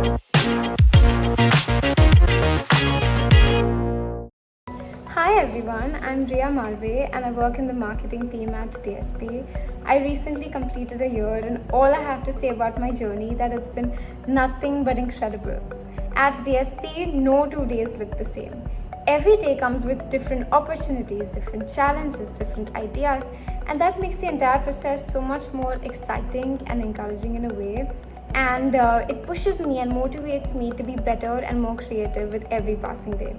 Hi everyone, I'm Riya Malve and I work in the marketing team at DSP. I recently completed a year and all I have to say about my journey that it's been nothing but incredible. At DSP, no 2 days look the same. Every day comes with different opportunities, different challenges, different ideas, and that makes the entire process so much more exciting and encouraging in a way. And it pushes me and motivates me to be better and more creative with every passing day.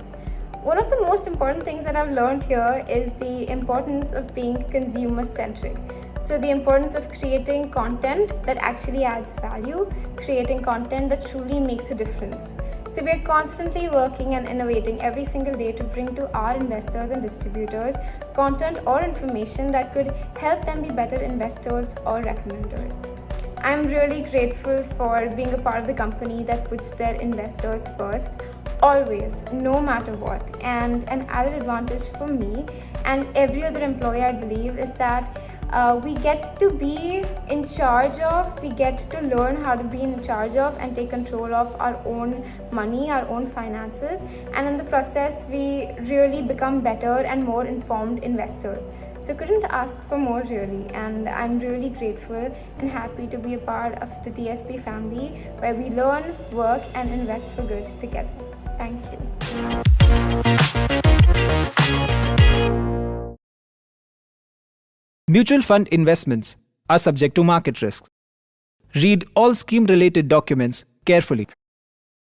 One of the most important things that I've learned here is the importance of being consumer centric. So, the importance of creating content that actually adds value, creating content that truly makes a difference. So, we're constantly working and innovating every single day to bring to our investors and distributors content or information that could help them be better investors or recommenders. I'm really grateful for being a part of the company that puts their investors first, always, no matter what. And an added advantage for me and every other employee, I believe, is that we get to be in charge of, we get to learn how to be in charge of and take control of our own money, our own finances. And in the process, we really become better and more informed investors. So couldn't ask for more really, and I'm really grateful and happy to be a part of the DSP family where we learn, work and invest for good together. Thank you. Mutual fund investments are subject to market risks. Read all scheme-related documents carefully.